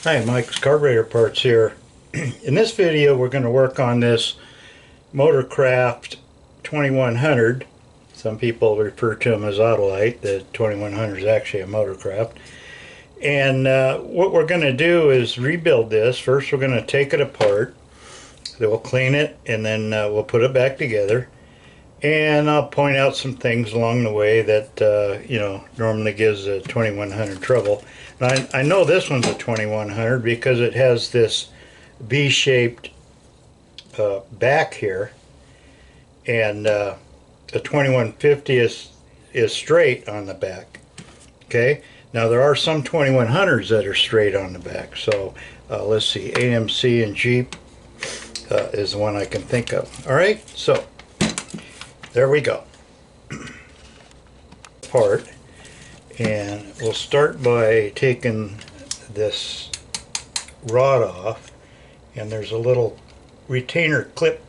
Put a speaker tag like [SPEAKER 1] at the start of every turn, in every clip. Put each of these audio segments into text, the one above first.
[SPEAKER 1] Hi, Mike's Carburetor Parts here. In this video we're going to work on this Motorcraft 2100. Some people refer to them as Autolite. The 2100 is actually a Motorcraft. And what we're going to do is rebuild this. First we're going to take it apart. Then we'll clean it and then we'll put it back together. And I'll point out some things along the way that normally gives a 2100 trouble. Now, I know this one's a 2100 because it has this V-shaped back here, and the 2150 is straight on the back. Okay. Now there are some 2100s that are straight on the back. So let's see, AMC and Jeep is the one I can think of. All right. So there we go. Part, and we'll start by taking this rod off, and there's a little retainer clip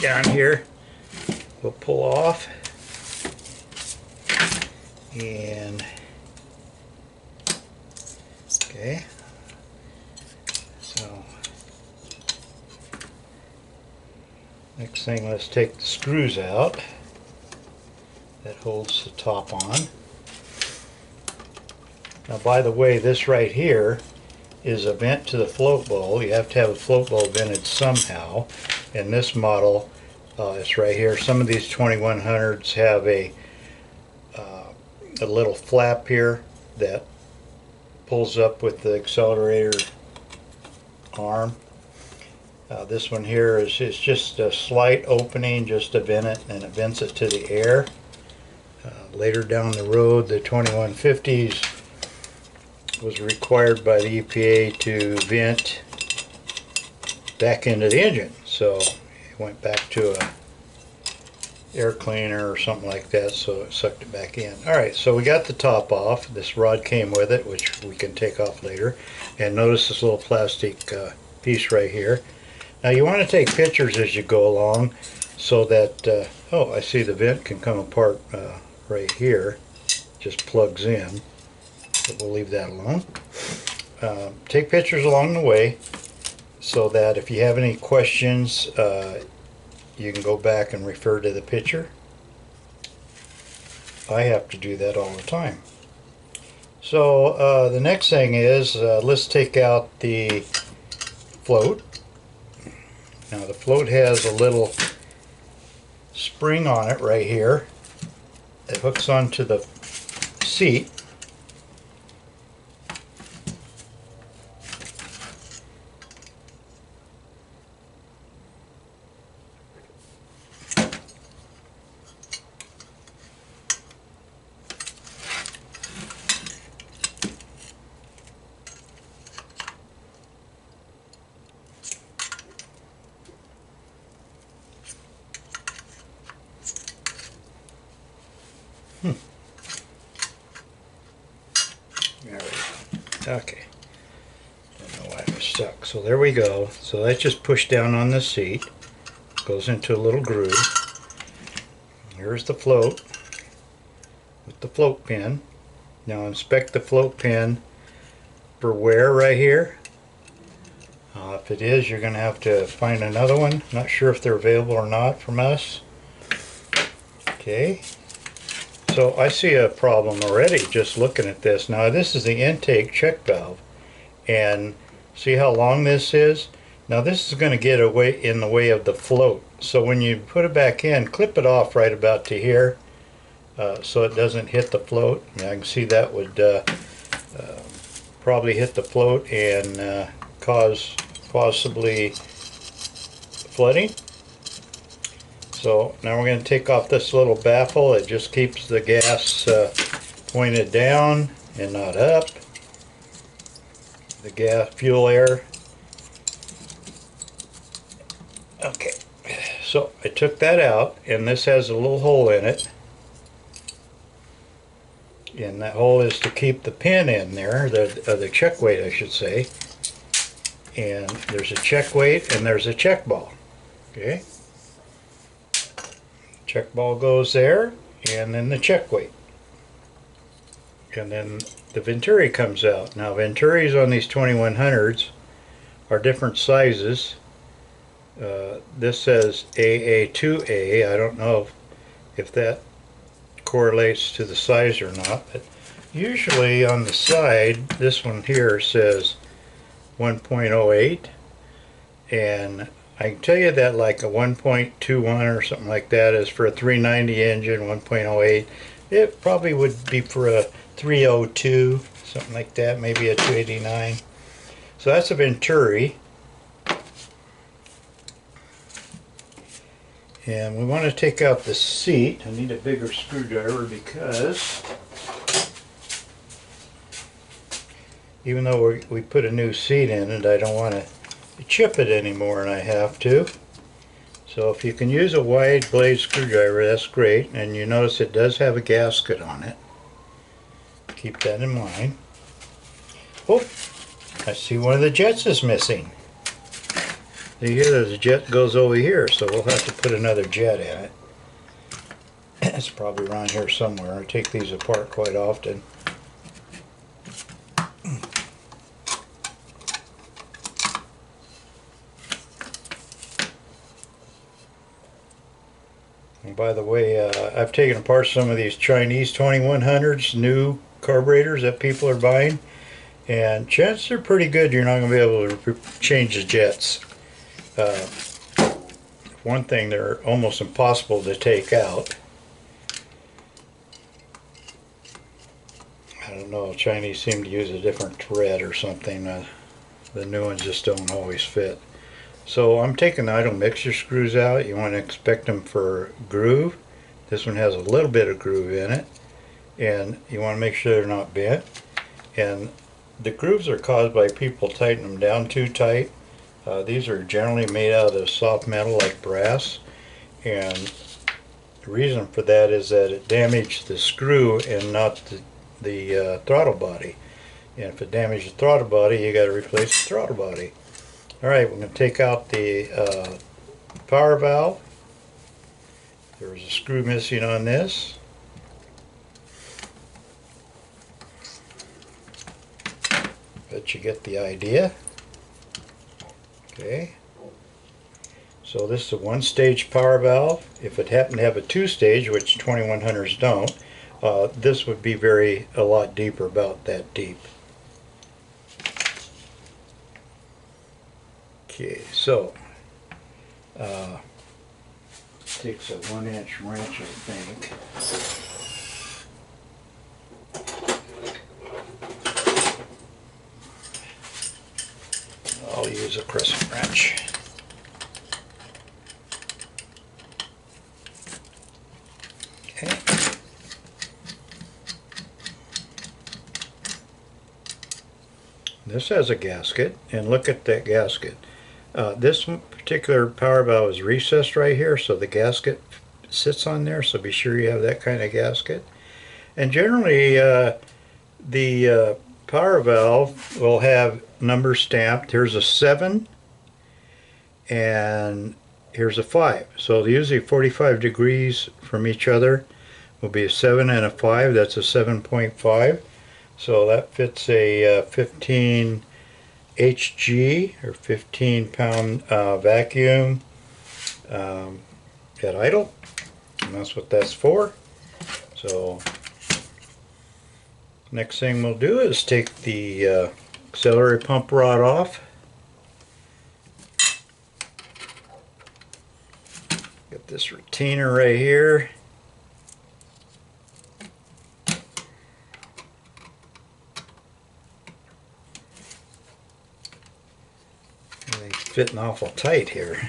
[SPEAKER 1] down here we'll pull off, and okay, so next thing, let's take the screws out that holds the top on. Now, by the way, this right here is a vent to the float bowl. You have to have a float bowl vented somehow, and this model is right here. Some of these 2100s have a little flap here that pulls up with the accelerator arm. This one here is just a slight opening just to vent it, and it vents it to the air. Later down the road, the 2150s was required by the EPA to vent back into the engine, so it went back to a air cleaner or something like that, so it sucked it back in. Alright, so we got the top off. This rod came with it, which we can take off later. And notice this little plastic piece right here. Now you want to take pictures as you go along so that oh, I see the vent can come apart right here. Just plugs in, but we'll leave that alone. Take pictures along the way so that if you have any questions you can go back and refer to the picture. I have to do that all the time. So the next thing is let's take out the float. Now the float has a little spring on it right here that hooks onto the seat. Okay, don't know why it was stuck. So there we go. So that's just pushed down on the seat, goes into a little groove. Here's the float with the float pin. Now inspect the float pin for wear right here. If it is, you're going to have to find another one. Not sure if they're available or not from us. Okay. So I see a problem already just looking at this. Now this is the intake check valve, and see how long this is? Now this is going to get in the way of the float. So when you put it back in, clip it off right about to here so it doesn't hit the float. Now I can see that would probably hit the float and cause possibly flooding. So now we're going to take off this little baffle. It just keeps the gas pointed down and not up. The gas, fuel air. Okay, so I took that out, and this has a little hole in it. And that hole is to keep the pin in there, the check weight I should say. And there's a check weight and there's a check ball. Okay. Check ball goes there, and then the check weight. and then the Venturi comes out. Now Venturis on these 2100s are different sizes. This says AA2A. I don't know if that correlates to the size or not, but usually on the side, this one here says 1.08, and I can tell you that like a 1.21 or something like that is for a 390 engine. 1.08, it probably would be for a 302, something like that, maybe a 289. So that's a Venturi. And we want to take out the seat. I need a bigger screwdriver because even though we put a new seat in it, I don't want to chip it anymore, and I have to. So if you can use a wide blade screwdriver, that's great. And you notice it does have a gasket on it. Keep that in mind. Oh, I see one of the jets is missing. You hear the jet goes over here, so we'll have to put another jet in it. It's probably around here somewhere. I take these apart quite often. And by the way, I've taken apart some of these Chinese 2100s, new carburetors that people are buying, and chances are pretty good you're not going to be able to change the jets. One thing, they're almost impossible to take out. I don't know, Chinese seem to use a different thread or something. The new ones just don't always fit. So I'm taking the idle mixture screws out. You want to inspect them for groove. This one has a little bit of groove in it, and you want to make sure they're not bent. And the grooves are caused by people tightening them down too tight. These are generally made out of soft metal like brass, and the reason for that is that it damaged the screw and not the throttle body. And if it damaged the throttle body, you got to replace the throttle body. Alright, we're going to take out the power valve. There's a screw missing on this. But you get the idea. Okay. So this is a one-stage power valve. If it happened to have a two-stage, which 2100s don't, this would be a lot deeper, about that deep. Okay, so takes a 1-inch wrench, I think. I'll use a crescent wrench. Okay. This has a gasket, and look at that gasket. This particular power valve is recessed right here, so the gasket sits on there, so be sure you have that kind of gasket. And generally, the power valve will have numbers stamped. Here's a 7, and here's a 5. So usually 45 degrees from each other will be a 7 and a 5. That's a 7.5. So that fits a 15 HG or 15-pound vacuum at idle, and that's what that's for. So next thing we'll do is take the auxiliary pump rod off. Got this retainer right here. Fitting awful tight here.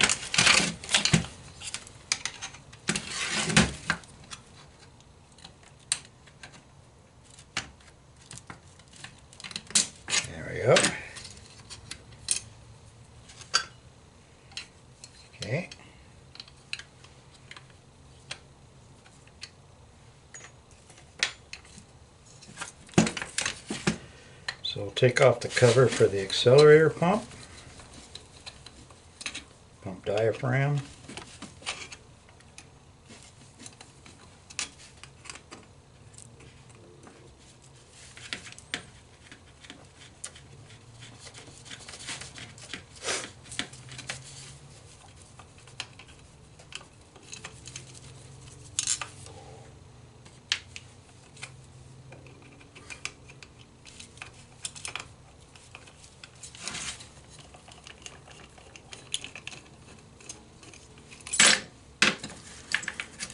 [SPEAKER 1] There we go. Okay. So we'll take off the cover for the accelerator pump. Pump diaphragm.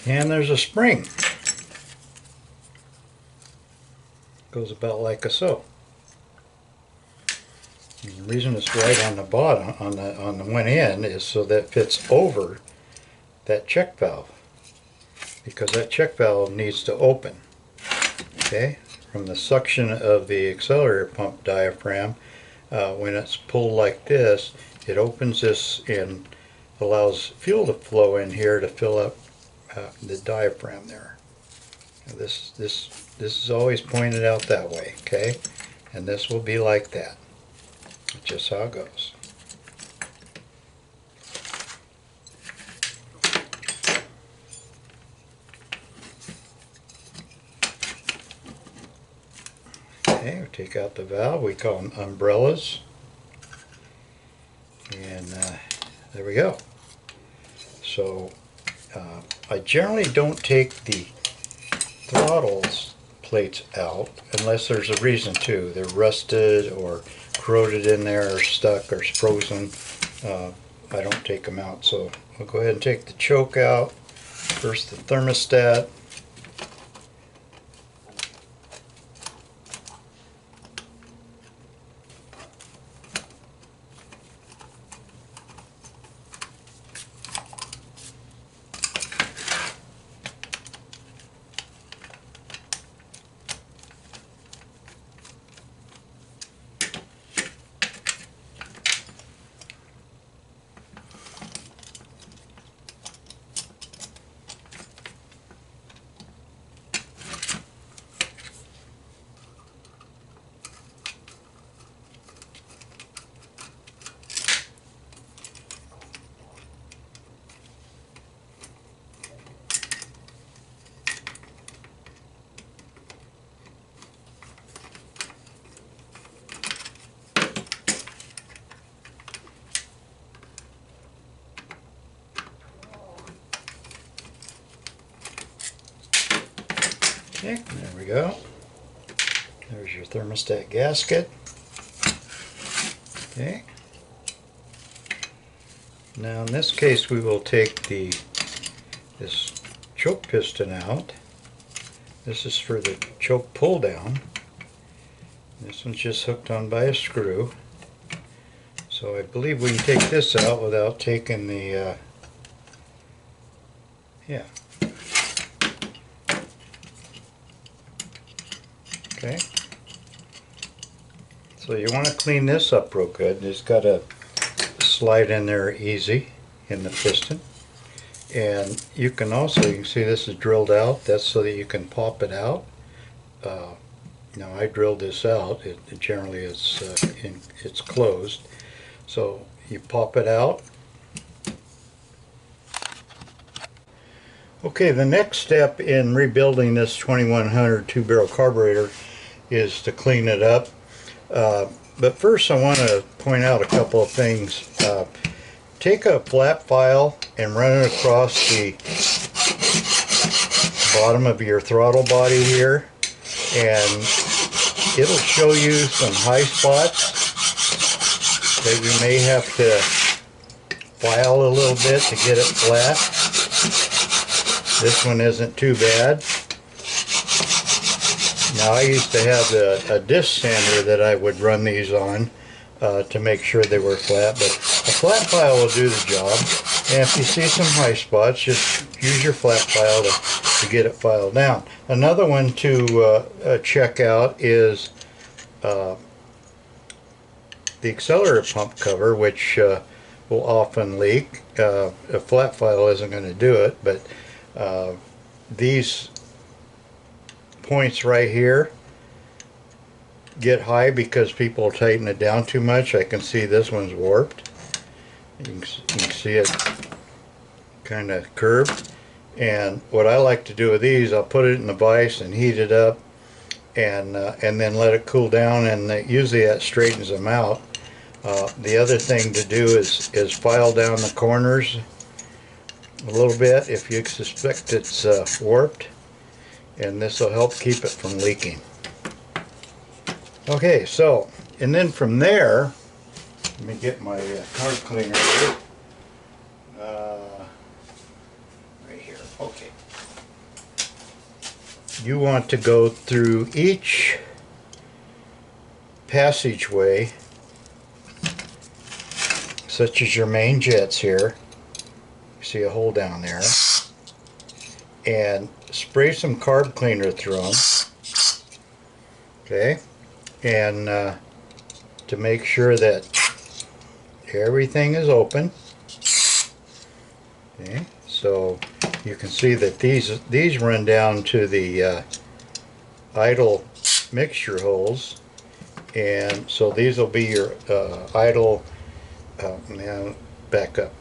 [SPEAKER 1] And there's a spring. Goes about like so. And the reason it's right on the bottom, on the one end, is so that it fits over that check valve, because that check valve needs to open. Okay, from the suction of the accelerator pump diaphragm, when it's pulled like this, it opens this and allows fuel to flow in here to fill up the diaphragm there. Now this is always pointed out that way, okay? And this will be like that. That's just how it goes. Okay, we take out the valve. We call them umbrellas. And there we go. So I generally don't take the throttles plates out unless there's a reason to. They're rusted or corroded in there or stuck or frozen. I don't take them out. So I'll go ahead and take the choke out. First the thermostat. Okay, there we go. There's your thermostat gasket. Okay. Now in this case we will take this choke piston out. This is for the choke pull down. This one's just hooked on by a screw. So I believe we can take this out without taking the yeah. Okay. So you want to clean this up real good. It's got to slide in there easy in the piston. And you can also, you can see this is drilled out. That's so that you can pop it out. Now I drilled this out. It generally is it's closed. So you pop it out. Okay, the next step in rebuilding this 2100 two-barrel carburetor is to clean it up. But first I want to point out a couple of things. Take a flat file and run it across the bottom of your throttle body here, and it'll show you some high spots that you may have to file a little bit to get it flat. This one isn't too bad. Now I used to have a disc sander that I would run these on to make sure they were flat, but a flat file will do the job. And if you see some high spots, just use your flat file to get it filed down. Another one to check out is the accelerator pump cover, which will often leak. A flat file isn't going to do it, but these points right here get high because people tighten it down too much. I can see this one's warped. You can see it kind of curved. And what I like to do with these, I'll put it in the vise and heat it up, and then let it cool down, and usually that straightens them out. The other thing to do is file down the corners a little bit if you suspect it's warped, and this will help keep it from leaking. Okay, so, and then from there, let me get my card cleaner here. Right here. Okay. you want to go through each passageway, such as your main jets here. You see a hole down there, and spray some carb cleaner through them. Okay, and to make sure that everything is open. Okay, so you can see that these run down to the idle mixture holes, and so these will be your idle. Now back up.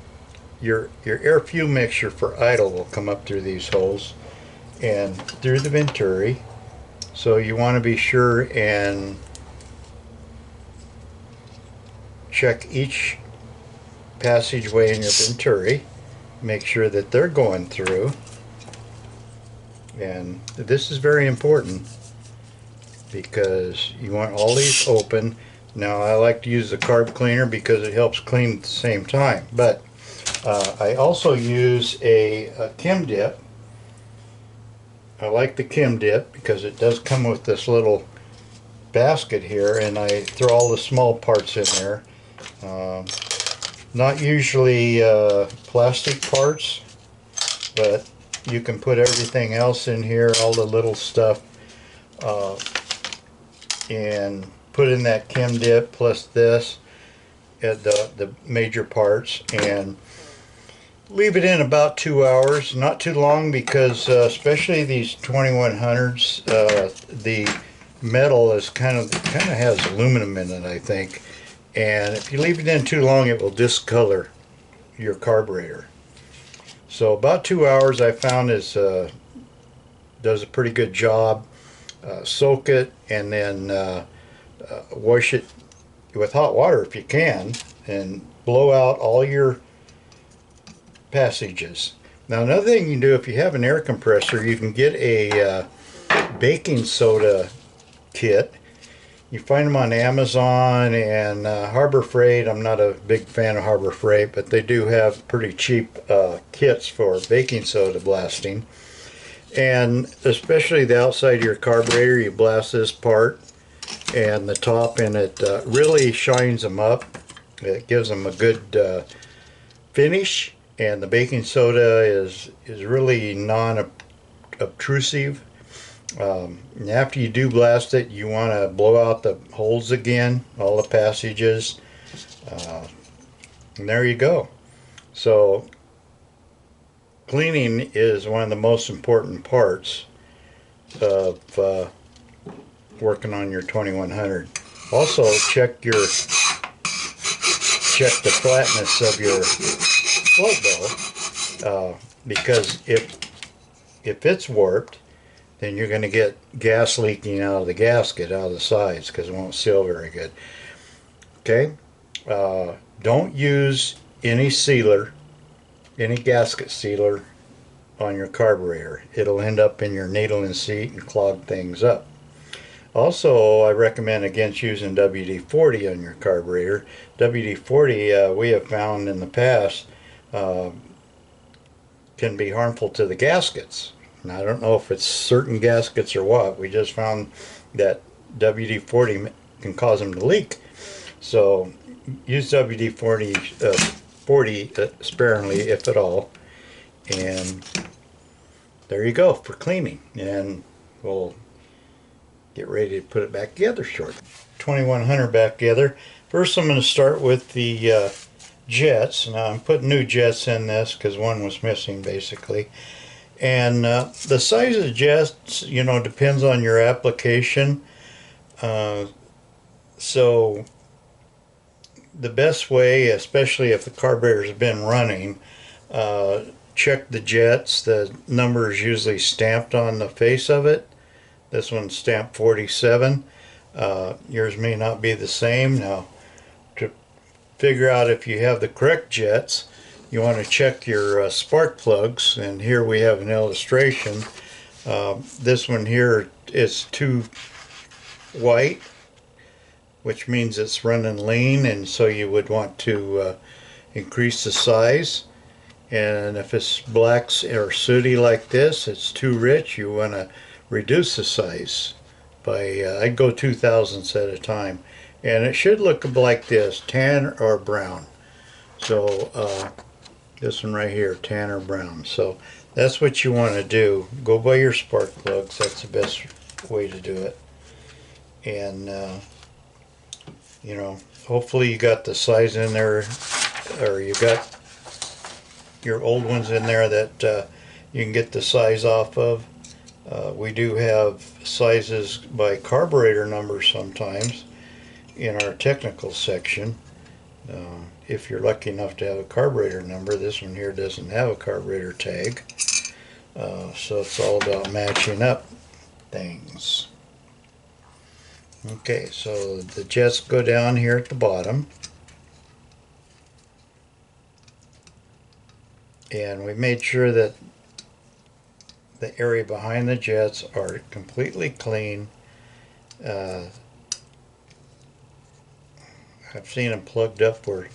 [SPEAKER 1] Your air fuel mixture for idle will come up through these holes and through the venturi. So you want to be sure and check each passageway in your venturi. Make sure that they're going through, and this is very important because you want all these open. Now I like to use the carb cleaner because it helps clean at the same time, but I also use a Chem Dip. I like the Chem Dip because it does come with this little basket here, and I throw all the small parts in there. Not usually plastic parts, but you can put everything else in here, all the little stuff, and put in that Chem Dip plus this, the major parts, and leave it in about 2 hours. Not too long, because especially these 2100s, the metal is kind of has aluminum in it, I think. And if you leave it in too long, it will discolor your carburetor. So about 2 hours, I found, does a pretty good job. Soak it and then wash it with hot water if you can, and blow out all your passages. Now another thing you can do, if you have an air compressor, you can get a baking soda kit. You find them on Amazon and Harbor Freight. I'm not a big fan of Harbor Freight, but they do have pretty cheap kits for baking soda blasting. And especially the outside of your carburetor, you blast this part and the top, and it really shines them up. It gives them a good finish, and the baking soda is really non-obtrusive. And after you do blast it, you want to blow out the holes again, all the passages, and there you go. So cleaning is one of the most important parts of working on your 2100. Also check the flatness of your float bow, because if it's warped, then you're going to get gas leaking out of the gasket, out of the sides, because it won't seal very good. Okay, don't use any sealer, any gasket sealer on your carburetor. It'll end up in your needle and seat and clog things up. Also, I recommend against using WD-40 on your carburetor. WD-40, we have found in the past, can be harmful to the gaskets. Now, I don't know if it's certain gaskets or what. We just found that WD-40 can cause them to leak. So use WD-40 sparingly, if at all. And there you go for cleaning. And we'll get ready to put it back together shortly. 2100 back together. First, I'm going to start with the jets. Now, I'm putting new jets in this because one was missing, basically. And the size of the jets, depends on your application. So the best way, especially if the carburetor's been running, check the jets. The number is usually stamped on the face of it. This one's stamped 47. Yours may not be the same. Now, to figure out if you have the correct jets, you want to check your spark plugs, and here we have an illustration. This one here is too white, which means it's running lean, and so you would want to increase the size. And if it's blacks or sooty like this, it's too rich, you want to reduce the size by, I'd go 2,000ths at a time. And it should look like this, tan or brown. So this one right here, tan or brown. So that's what you want to do. Go by your spark plugs. That's the best way to do it. And you know, hopefully you got the size in there, or you got your old ones in there that you can get the size off of. We do have sizes by carburetor numbers sometimes in our technical section. If you're lucky enough to have a carburetor number, this one here doesn't have a carburetor tag. So it's all about matching up things. Okay, so the jets go down here at the bottom. And we made sure that the area behind the jets are completely clean. I've seen them plugged up where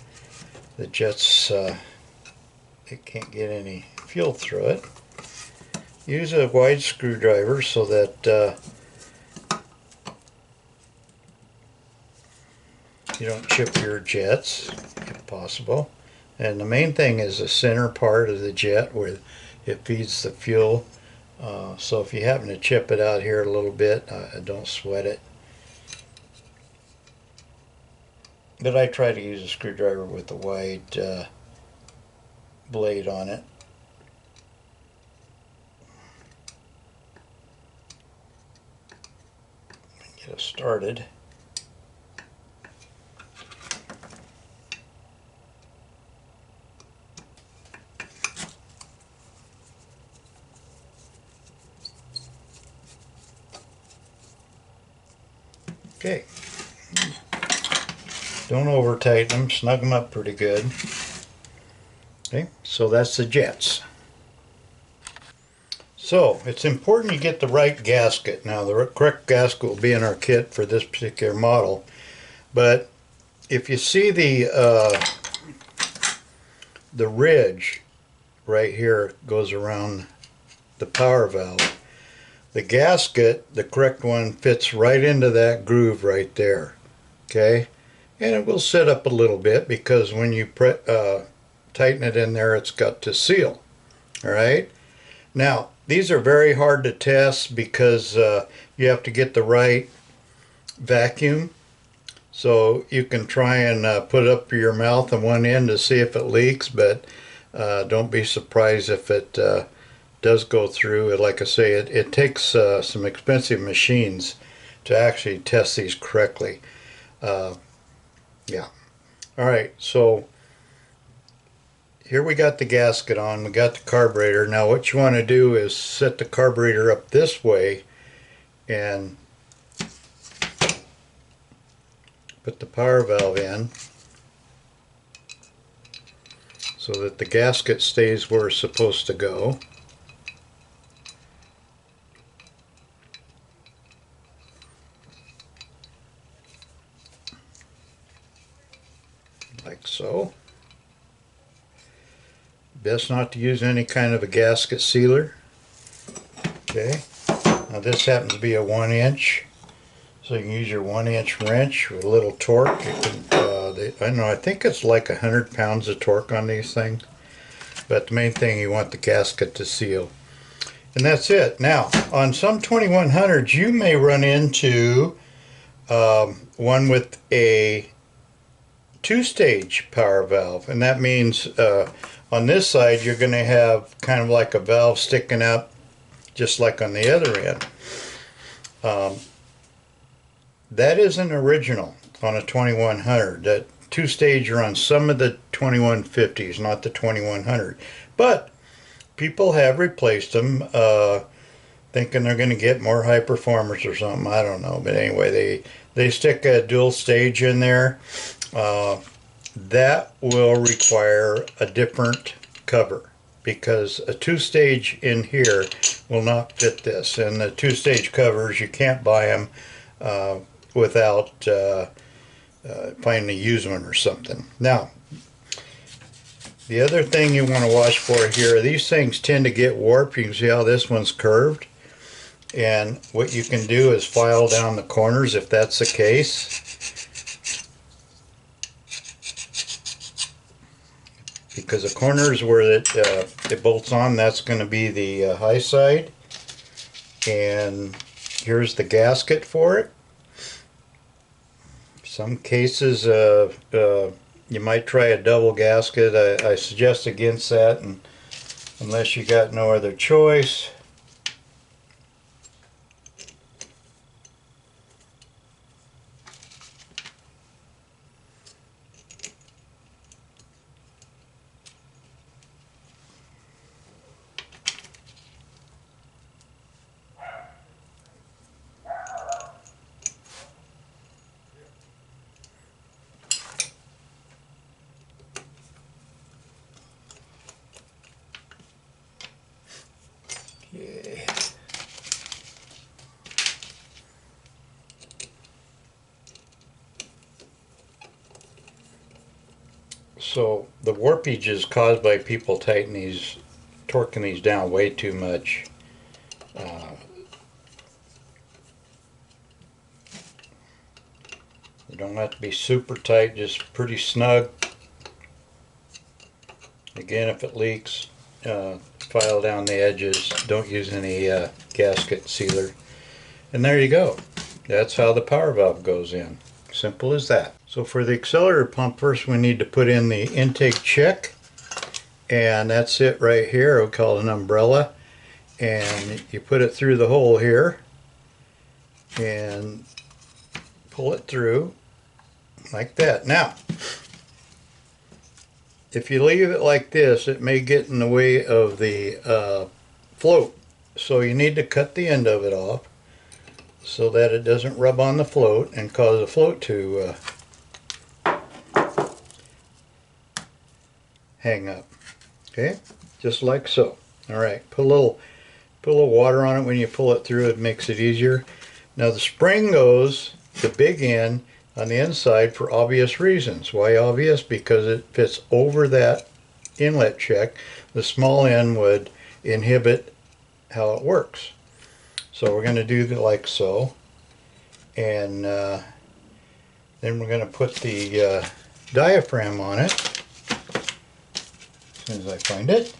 [SPEAKER 1] the jets, it can't get any fuel through it. Use a wide screwdriver so that you don't chip your jets if possible. And the main thing is the center part of the jet where it feeds the fuel. So if you happen to chip it out here a little bit, don't sweat it. But I try to use a screwdriver with a wide blade on it. Get it started. Okay. Don't over tighten them, snug them up pretty good. Okay, so that's the jets. So it's important you get the right gasket. Now the correct gasket will be in our kit for this particular model, but if you see the ridge right here goes around the power valve, the gasket, the correct one, fits right into that groove right there. Okay, and it will sit up a little bit because when you tighten it in there, it's got to seal. All right, now these are very hard to test because you have to get the right vacuum. So you can try and put it up your mouth on one end to see if it leaks, but don't be surprised if it does go through. Like I say, it takes some expensive machines to actually test these correctly. Yeah. Alright, so here we got the gasket on, we got the carburetor. Now what you want to do is set the carburetor up this way and put the power valve in so that the gasket stays where it's supposed to go. Like so. Best not to use any kind of a gasket sealer. Okay, now this happens to be a 1-inch, so you can use your 1-inch wrench with a little torque. You can, I don't know, I think it's like 100 pounds of torque on these things, but the main thing, you want the gasket to seal. And that's it. Now on some 2100s you may run into one with a 2-stage power valve, and that means on this side you're going to have kind of like a valve sticking up just like on the other end. That isn't original on a 2100. That 2-stage are on some of the 2150s, not the 2100, but people have replaced them thinking they're going to get more high performers or something. I don't know, but anyway, they stick a dual stage in there. That will require a different cover because a 2-stage in here will not fit this, and the 2-stage covers, you can't buy them without finding a used one or something. Now the other thing you want to watch for here, these things tend to get warped. You can see how this one's curved. And what you can do is file down the corners if that's the case. Because the corners where it bolts on, that's going to be the high side. And here's the gasket for it. Some cases you might try a double gasket. I suggest against that, and unless you got no other choice. Okay. So the warpage is caused by people torquing these down way too much. You don't have to be super tight, just pretty snug. Again, if it leaks, file down the edges. Don't use any gasket sealer. And there you go. That's how the power valve goes in. Simple as that. So for the accelerator pump, first we need to put in the intake check. And that's it right here. We'll call it an umbrella. And you put it through the hole here. And pull it through like that. Now, if you leave it like this, it may get in the way of the float. So you need to cut the end of it off so that it doesn't rub on the float and cause the float to hang up. Okay, just like so. All right, put a little water on it when you pull it through. It makes it easier. Now the spring goes, the big end, on the inside for obvious reasons. Why obvious? Because it fits over that inlet check. The small end would inhibit how it works. So we're going to do it like so. And then we're going to put the diaphragm on it as soon as I find it.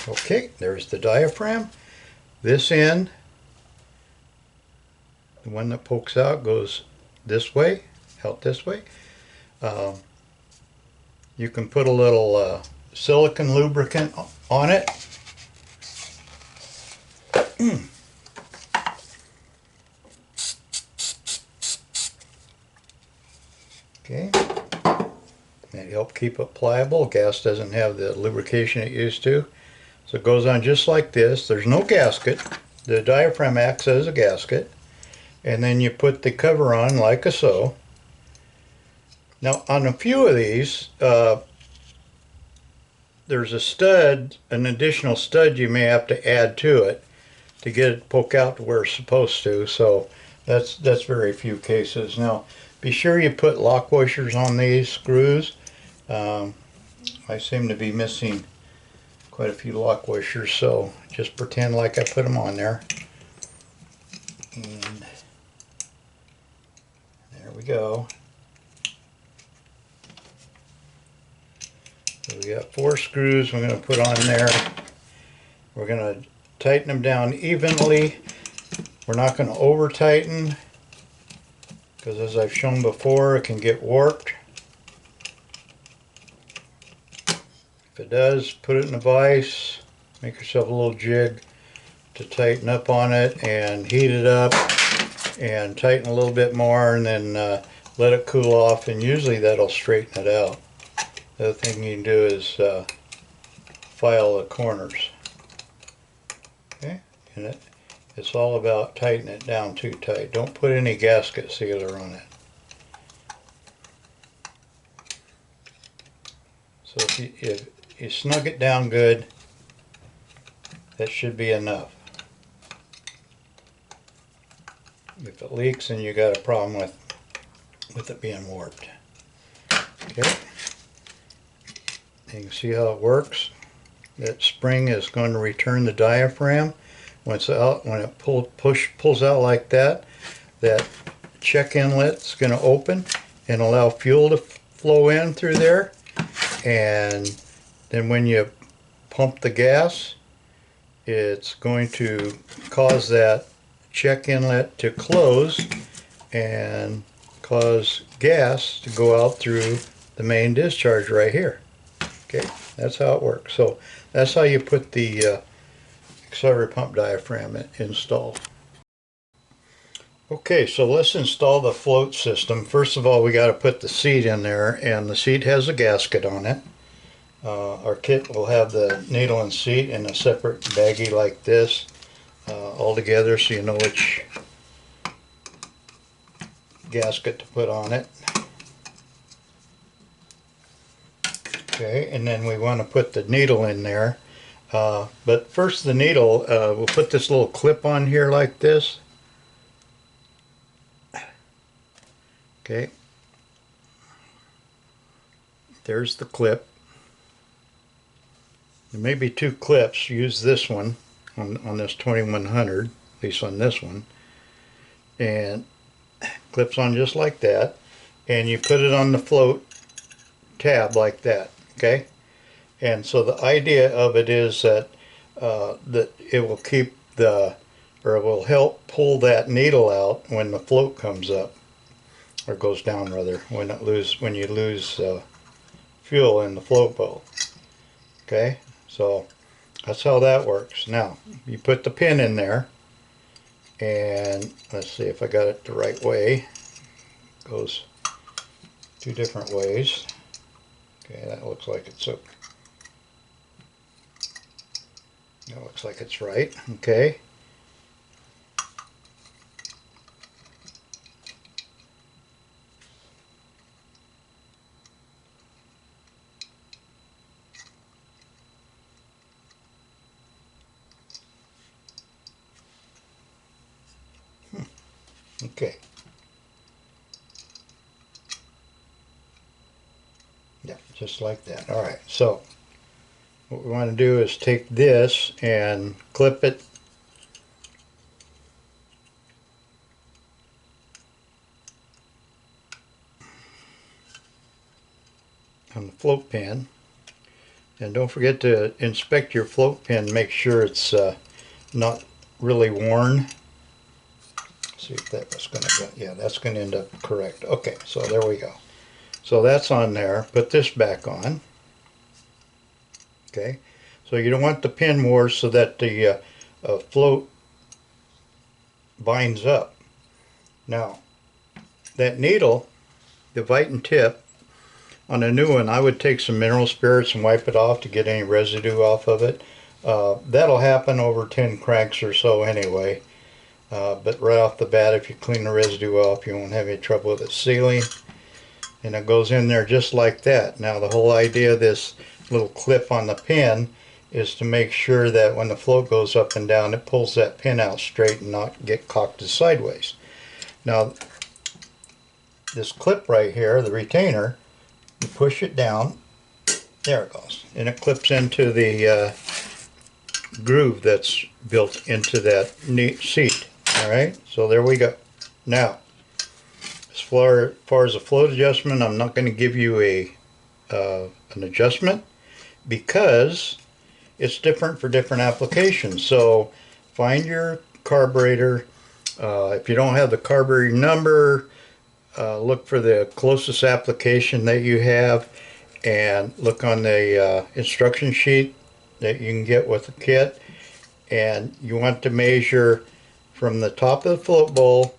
[SPEAKER 1] Okay, there's the diaphragm. This end, the one that pokes out, goes this way, out this way. You can put a little silicone lubricant on it. Okay, that helps keep it pliable. Gas doesn't have the lubrication it used to. So it goes on just like this. There's no gasket. The diaphragm acts as a gasket. And then you put the cover on like so. Now on a few of these, there's a stud, an additional stud you may have to add to it to get it poke out to where it's supposed to. So that's very few cases. Now be sure you put lock washers on these screws. I seem to be missing quite a few lock washers, so just pretend like I put them on there. And there we go. So we got 4 screws we're going to put on there. We're going to tighten them down evenly. We're not going to over tighten because, as I've shown before, it can get warped. If it does, put it in a vise, make yourself a little jig to tighten up on it, and heat it up and tighten a little bit more, and then let it cool off, and usually that'll straighten it out. The other thing you can do is file the corners. Okay, and it's all about tightening it down too tight. Don't put any gasket sealer on it. So if you snug it down good, that should be enough. If it leaks, then you got a problem with it being warped. Okay. You can see how it works. That spring is going to return the diaphragm. When it's out, when it pulls out like that, that check inlet's going to open and allow fuel to flow in through there. And then when you pump the gas, it's going to cause that check inlet to close and cause gas to go out through the main discharge right here. Okay, that's how it works. So that's how you put the accelerator pump diaphragm installed. Okay, so let's install the float system. First of all, we got to put the seat in there, and the seat has a gasket on it. Our kit will have the needle and seat in a separate baggie like this, all together, so you know which gasket to put on it. Okay, and then we want to put the needle in there. But first the needle, we'll put this little clip on here like this. Okay, there's the clip. There may be two clips. Use this one on this 2100, at least on this one, and clips on just like that, and you put it on the float tab like that. Okay, and so the idea of it is that that it will keep the, or it will help pull that needle out when the float comes up, or goes down rather, when you lose fuel in the float bowl. Okay, so that's how that works. Now you put the pin in there, and let's see if I got it the right way. It goes two different ways. Okay, that looks like it's okay. That looks like it's right. Okay. Okay. Yeah, just like that. All right. So what we want to do is take this and clip it on the float pin, and don't forget to inspect your float pin. Make sure it's not really worn. See if that was going to go. Yeah, that's going to end up correct. Okay, so there we go. So that's on there. Put this back on. Okay, so you don't want the pin more so that the float binds up. Now, that needle, the Viton tip, on a new one, I would take some mineral spirits and wipe it off to get any residue off of it. That'll happen over 10 cranks or so anyway. But right off the bat, if you clean the residue off, you won't have any trouble with it sealing. And it goes in there just like that. Now the whole idea of this little clip on the pin is to make sure that when the float goes up and down, it pulls that pin out straight and not get cocked sideways. Now this clip right here, the retainer, you push it down, there it goes, and it clips into the groove that's built into that seat. Alright, so there we go. Now, as far as a float adjustment, I'm not going to give you an adjustment because it's different for different applications. So find your carburetor. If you don't have the carburetor number, look for the closest application that you have, and look on the instruction sheet that you can get with the kit, and you want to measure from the top of the float bowl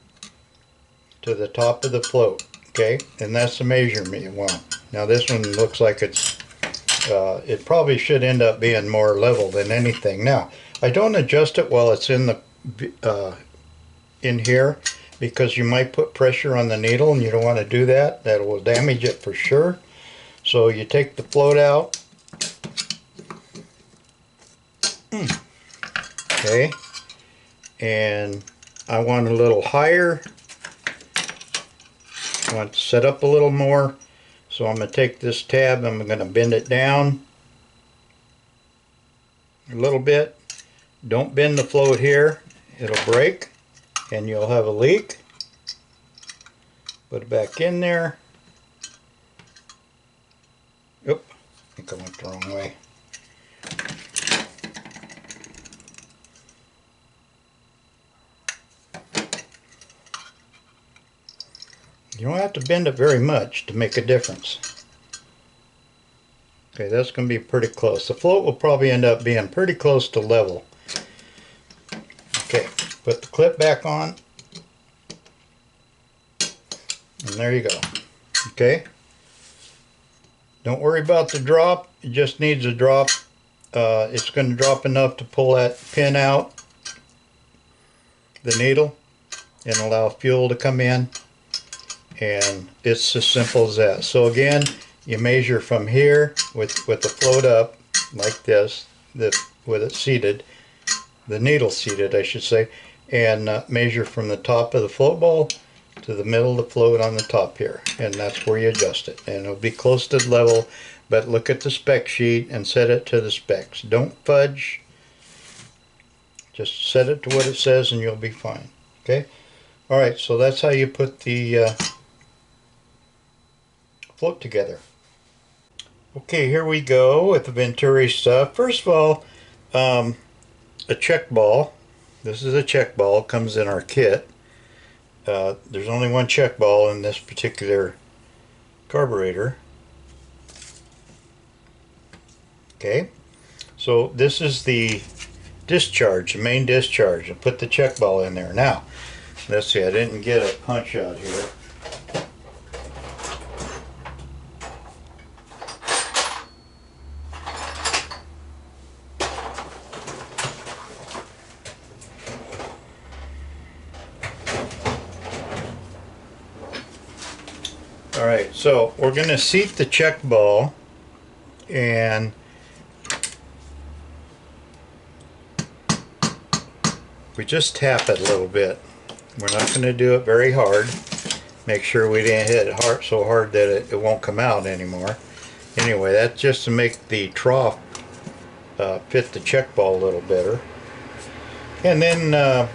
[SPEAKER 1] to the top of the float. Okay, and that's the measurement you want. Now this one looks like it's it probably should end up being more level than anything. Now I don't adjust it while it's in the in here, because you might put pressure on the needle and you don't want to do that. That will damage it for sure. So you take the float out. Okay, and I want a little higher. I want to set up a little more So I'm going to take this tab and I'm going to bend it down a little bit. Don't bend the float here, it'll break and you'll have a leak. Put it back in there. Oop, I think I went the wrong way. You don't have to bend it very much to make a difference. Okay, that's going to be pretty close. The float will probably end up being pretty close to level. Okay, put the clip back on. And there you go. Okay. Don't worry about the drop. It just needs a drop. It's going to drop enough to pull that pin out, the needle, and allow fuel to come in. And it's as simple as that. So again, you measure from here with the float up like this, with it seated, the needle seated I should say, and measure from the top of the float ball to the middle of the float on the top here, and that's where you adjust it, and it'll be close to level. But look at the spec sheet and set it to the specs. Don't fudge, just set it to what it says and you'll be fine. Okay, alright, so that's how you put the float together. Okay, here we go with the Venturi stuff. First of all, a check ball. This is a check ball, comes in our kit. There's only one check ball in this particular carburetor. Okay, so this is the discharge, the main discharge. I put the check ball in there. Now, let's see, I didn't get a punch out here. Alright, so we're going to seat the check ball, and we just tap it a little bit. We're not going to do it very hard. Make sure we didn't hit it hard, so hard that it won't come out anymore. Anyway, that's just to make the trough fit the check ball a little better. And then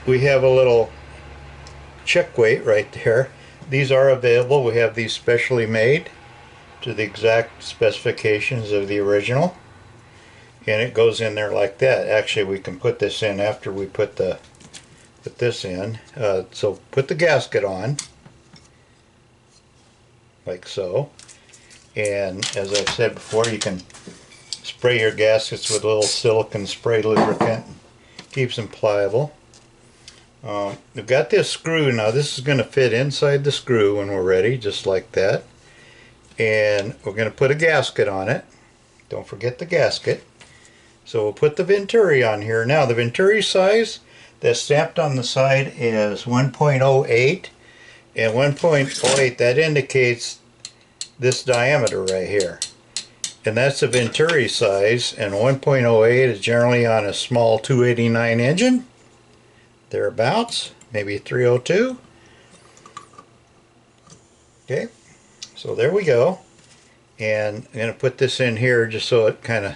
[SPEAKER 1] we have a little check weight right there. These are available. We have these specially made to the exact specifications of the original, and it goes in there like that. Actually, we can put this in after we put this in. So put the gasket on like so, and as I've said before, you can spray your gaskets with a little silicone spray lubricant. Keeps them pliable. We've got this screw. Now this is going to fit inside the screw when we're ready, just like that. And we're going to put a gasket on it. Don't forget the gasket. So we'll put the Venturi on here. Now the Venturi size that's stamped on the side is 1.08, and 1.08, that indicates this diameter right here. And that's the Venturi size, and 1.08 is generally on a small 289 engine. Thereabouts, maybe 302. Okay, so there we go. And I'm going to put this in here just so it kind of,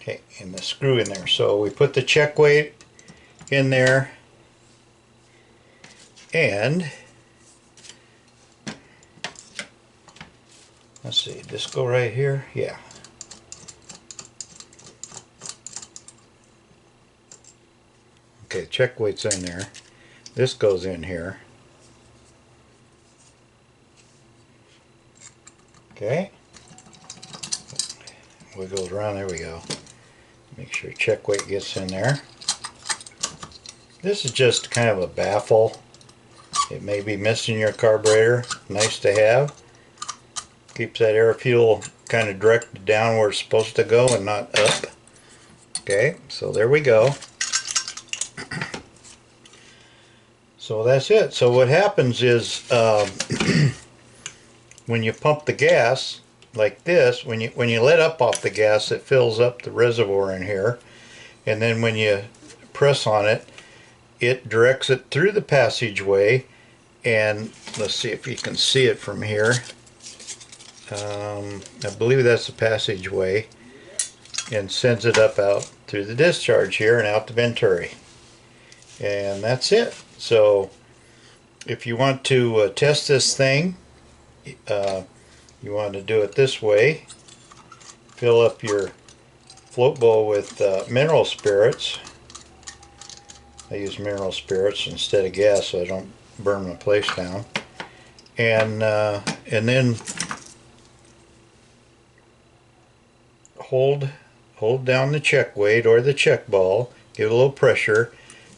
[SPEAKER 1] okay, and the screw in there. So we put the check weight in there, and let's see, this go right here? Yeah. Okay, check weight's in there. This goes in here. Okay. Wiggles around, there we go. Make sure check weight gets in there. This is just kind of a baffle. It may be missing your carburetor. Nice to have. Keeps that air fuel kind of directed down where it's supposed to go and not up. Okay, so there we go. So that's it. So what happens is when you pump the gas like this, when you let up off the gas, it fills up the reservoir in here, and then when you press on it, it directs it through the passageway, and let's see if you can see it from here. I believe that's the passageway, and sends it up out through the discharge here and out the venturi. And that's it. So if you want to test this thing, you want to do it this way. Fill up your float bowl with mineral spirits. I use mineral spirits instead of gas so I don't burn my place down. And then hold down the check weight or the check ball, give it a little pressure,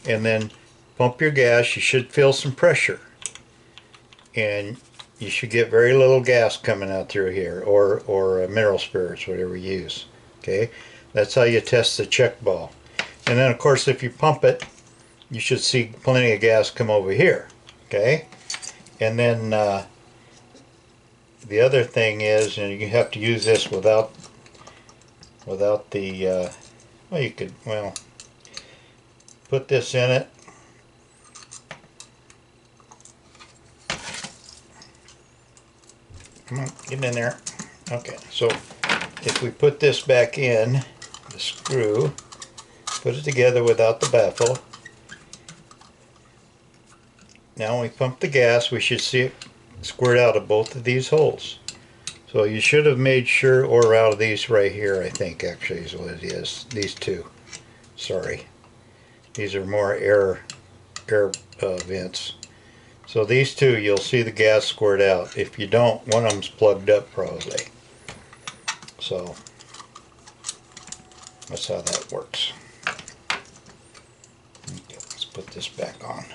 [SPEAKER 1] and then pump your gas. You should feel some pressure, and you should get very little gas coming out through here, or mineral spirits, whatever you use. Okay, that's how you test the check ball. And then of course if you pump it, you should see plenty of gas come over here. Okay, and then the other thing is, and you have to use this without the well, you could, well, put this in it. Come on, get in there. Okay, so if we put this back in, the screw, put it together without the baffle. Now when we pump the gas, we should see it squirt out of both of these holes. So you should have made sure, or out of these right here, I think actually is what it is. These two. Sorry. These are more air vents. So these two, you'll see the gas squirt out. If you don't, one of them's plugged up probably. So that's how that works. Okay, let's put this back on.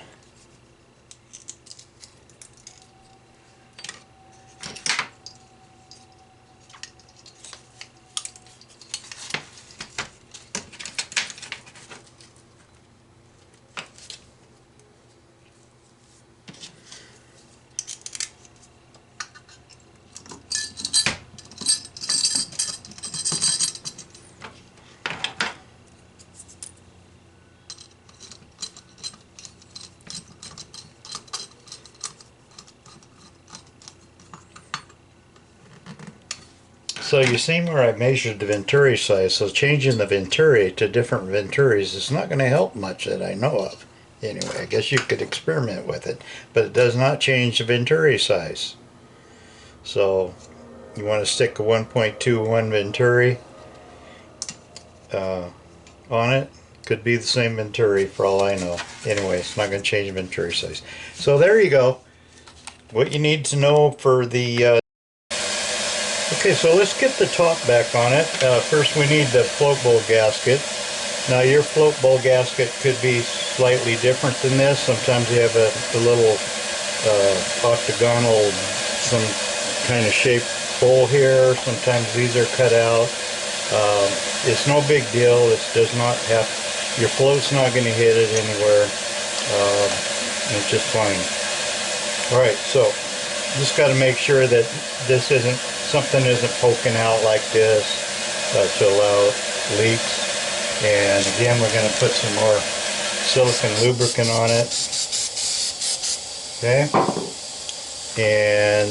[SPEAKER 1] So you see where I measured the venturi size, so changing the venturi to different venturis is not going to help much that I know of. Anyway, I guess you could experiment with it, but it does not change the venturi size. So you want to stick a 1.21 venturi on it. Could be the same venturi for all I know. Anyway, it's not going to change the venturi size. So there you go. What you need to know for the okay, so let's get the top back on it. First we need the float bowl gasket. Now your float bowl gasket could be slightly different than this. Sometimes you have a little octagonal, some kind of shaped bowl here. Sometimes these are cut out. It's no big deal. It does not have, your float's not going to hit it anywhere. It's just fine. Alright, so just got to make sure that this isn't, something isn't poking out like this to allow leaks. And again, we're going to put some more silicone lubricant on it. Okay, and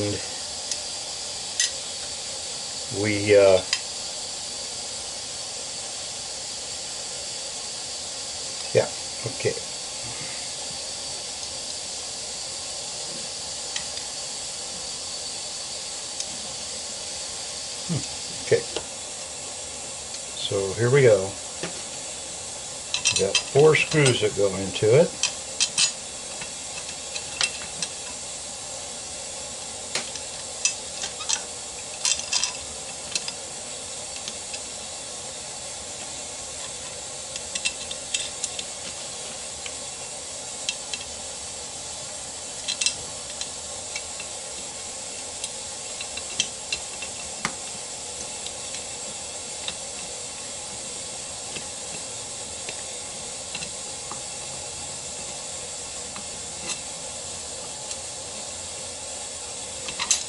[SPEAKER 1] we yeah, okay. Okay, so here we go. We've got 4 screws that go into it.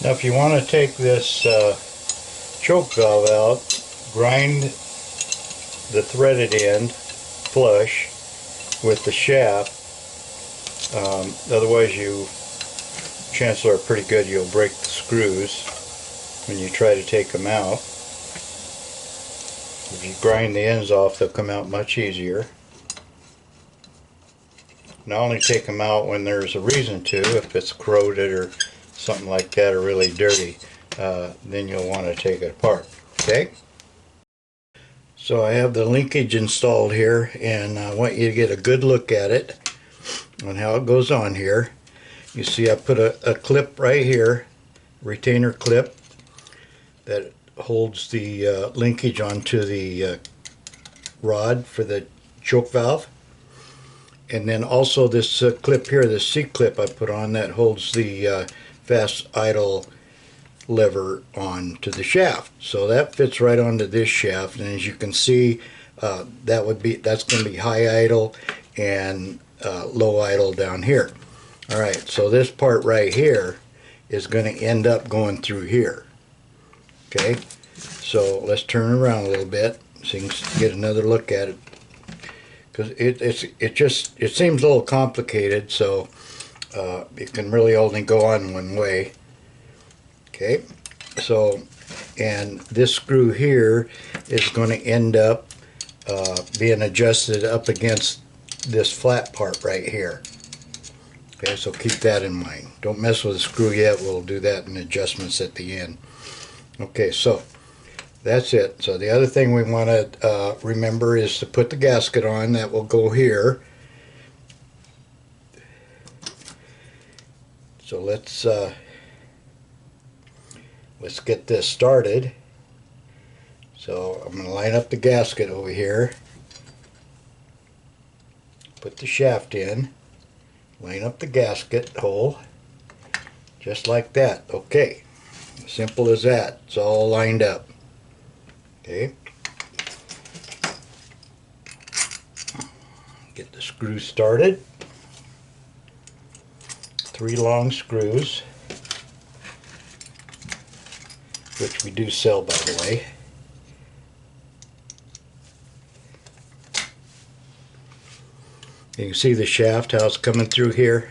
[SPEAKER 1] Now if you want to take this choke valve out, grind the threaded end flush with the shaft. Otherwise you chances are pretty good you'll break the screws when you try to take them out. If you grind the ends off, they'll come out much easier. And I only take them out when there's a reason to. If it's corroded or something like that, or really dirty, then you'll want to take it apart. Okay? So I have the linkage installed here, and I want you to get a good look at it on how it goes on here. You see I put a clip right here, retainer clip, that holds the linkage onto the rod for the choke valve. And then also this clip here, the C-clip I put on, that holds the fast idle lever onto the shaft. So that fits right onto this shaft, and as you can see, that's going to be high idle and low idle down here. Alright, so this part right here is going to end up going through here. Okay, so let's turn around a little bit so you can get another look at it, because it seems a little complicated, so it can really only go on one way. Okay, so, and this screw here is going to end up being adjusted up against this flat part right here. Okay, so keep that in mind. Don't mess with the screw yet. We'll do that in adjustments at the end. Okay, so that's it. So the other thing we want to remember is to put the gasket on. That will go here. So let's get this started. So I'm going to line up the gasket over here, put the shaft in, line up the gasket hole, just like that. Okay, simple as that. It's all lined up. Okay, get the screw started. 3 long screws, which we do sell, by the way. You can see the shaft, how it's coming through here.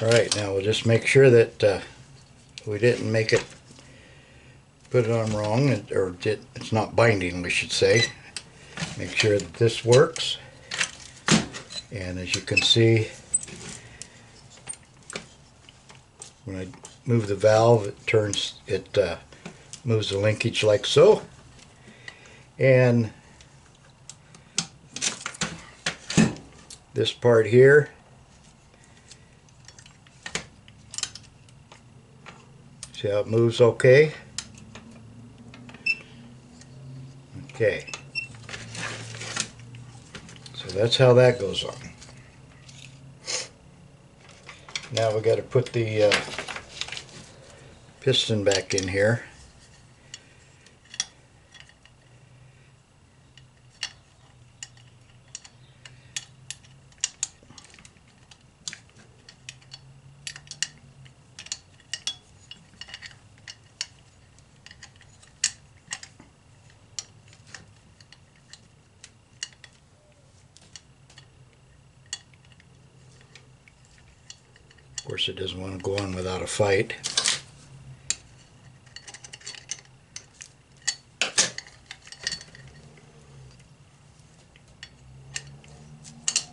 [SPEAKER 1] Alright, now we'll just make sure that we didn't put it on wrong, or it's not binding, we should say. Make sure that this works. And as you can see, when I move the valve, it moves the linkage like so. And this part here, see how it moves okay? Okay. So that's how that goes on. Now we got to put the piston back in here. Of course, it doesn't want to go on without a fight.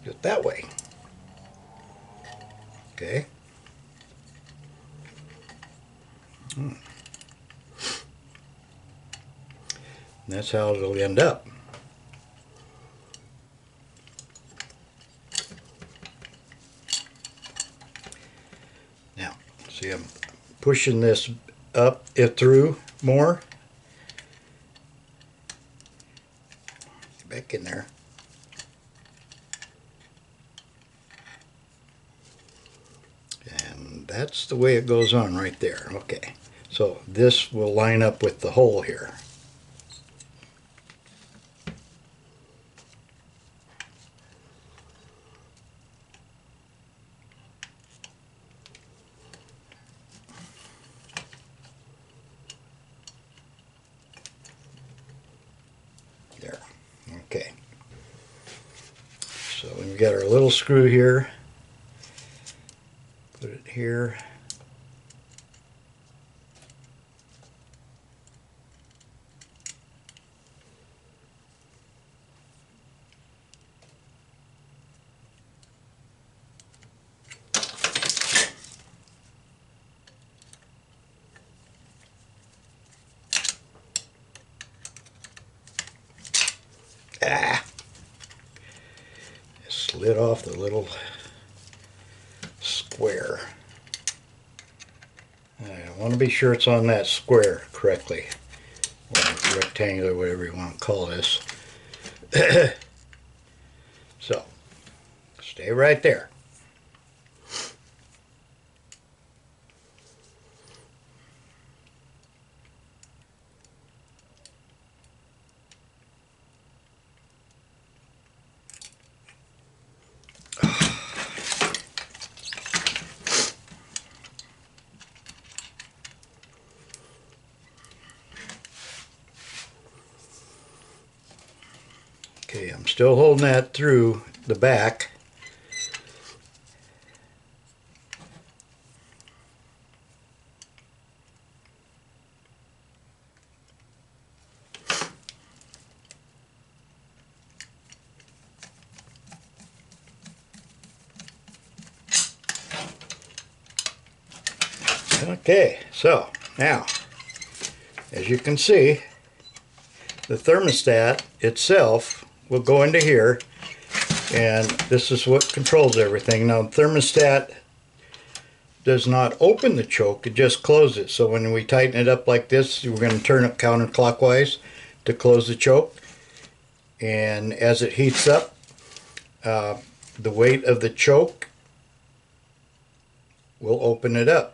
[SPEAKER 1] Do it that way. Okay. And that's how it'll end up. Now, see, I'm pushing this up it through more. Get back in there. And that's the way it goes on right there. Okay, so this will line up with the hole here. There. Okay. So we've got our little screw here. Put it here. Ah! It slid off the little square. I want to be sure it's on that square correctly, or rectangular, whatever you want to call this. So, stay right there. Okay, I'm still holding that through the back. Okay, so now, as you can see, the thermostat itself will go into here, and this is what controls everything. Now, the thermostat does not open the choke, it just closes it. So when we tighten it up like this, we're going to turn it counterclockwise to close the choke. And as it heats up, the weight of the choke will open it up.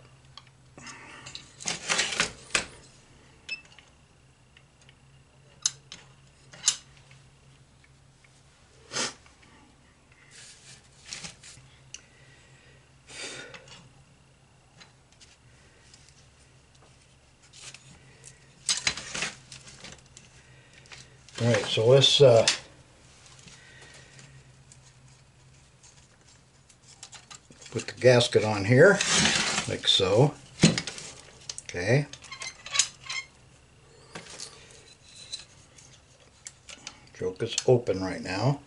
[SPEAKER 1] Alright, so let's put the gasket on here, like so. Okay. Choke is open right now.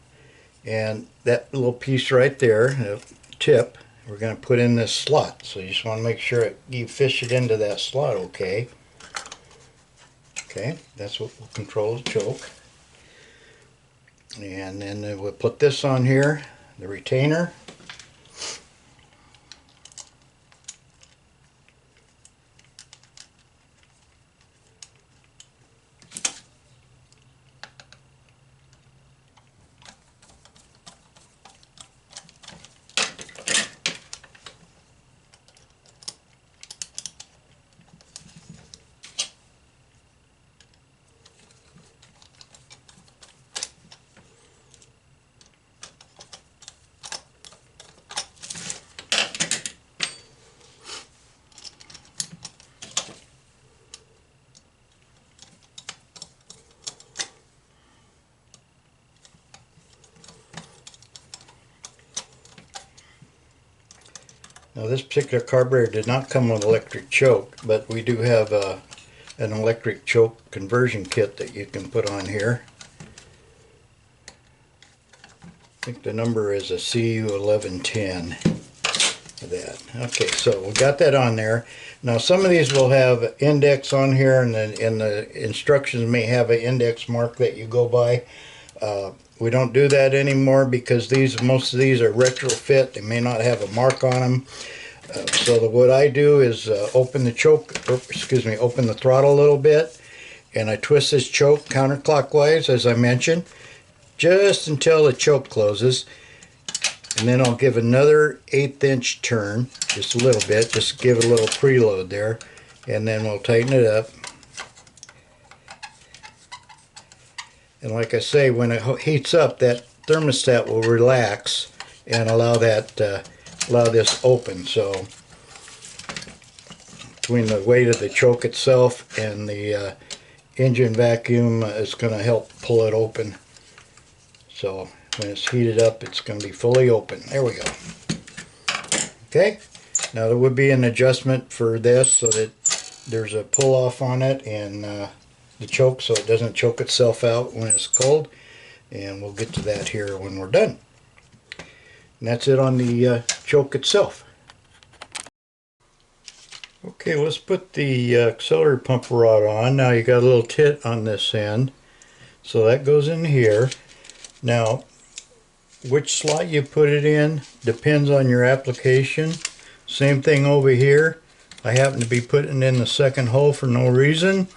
[SPEAKER 1] And that little piece right there, the tip, we're going to put in this slot. So you just want to make sure you fish it into that slot, okay? Okay, that's what will control the choke. And then we'll put this on here, the retainer. Now this particular carburetor did not come with electric choke, but we do have an electric choke conversion kit that you can put on here. I think the number is a CU1110 for that. Okay, so we got that on there. Now some of these will have index on here, and the instructions may have an index mark that you go by. We don't do that anymore because most of these are retrofit. They may not have a mark on them. So what I do is open the choke, or excuse me, open the throttle a little bit, and I twist this choke counterclockwise, as I mentioned, just until the choke closes. And then I'll give another 1/8 inch turn, just a little bit, just give it a little preload there, and then we'll tighten it up. And like I say, when it heats up, that thermostat will relax and allow this open. So between the weight of the choke itself and the engine vacuum, it's going to help pull it open. So when it's heated up, it's going to be fully open. There we go. Okay, now there would be an adjustment for this so that there's a pull off on it and the choke, so it doesn't choke itself out when it's cold. And we'll get to that here when we're done. And that's it on the choke itself. Okay, let's put the accelerator pump rod on. Now you got a little tit on this end, so that goes in here. Now, which slot you put it in depends on your application. Same thing over here. I happen to be putting it in the second hole for no reason.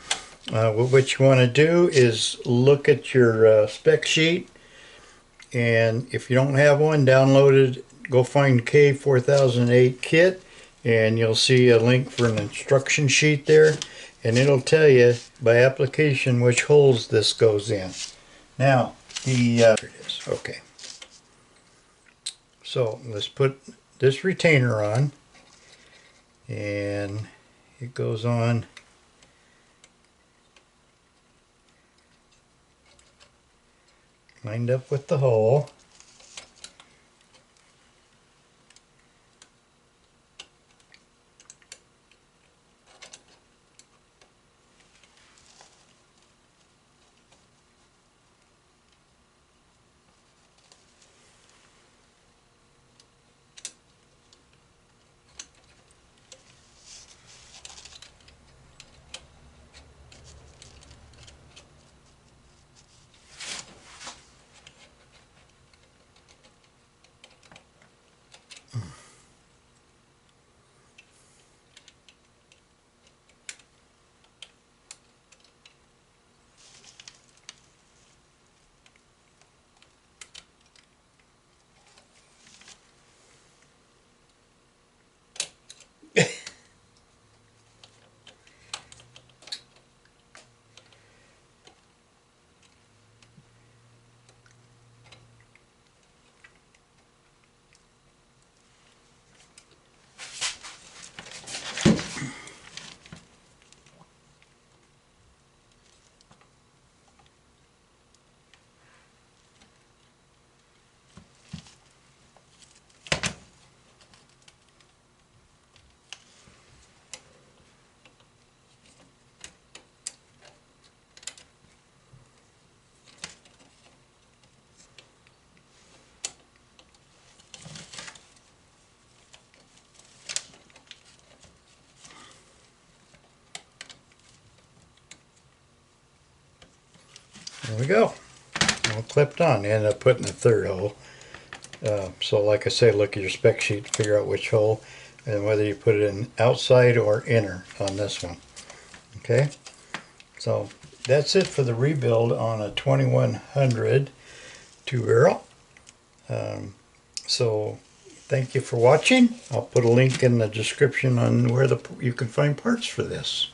[SPEAKER 1] What you want to do is look at your spec sheet, and if you don't have one downloaded, go find K4008 kit, and you'll see a link for an instruction sheet there, and it'll tell you by application which holes this goes in. Now, here it is. Okay. So let's put this retainer on, and it goes on lined up with the hole. There we go. All clipped on. End up putting the third hole. So like I say, look at your spec sheet to figure out which hole and whether you put it in outside or inner on this one. Okay, so that's it for the rebuild on a 2100 two-barrel. So thank you for watching. I'll put a link in the description on where you can find parts for this.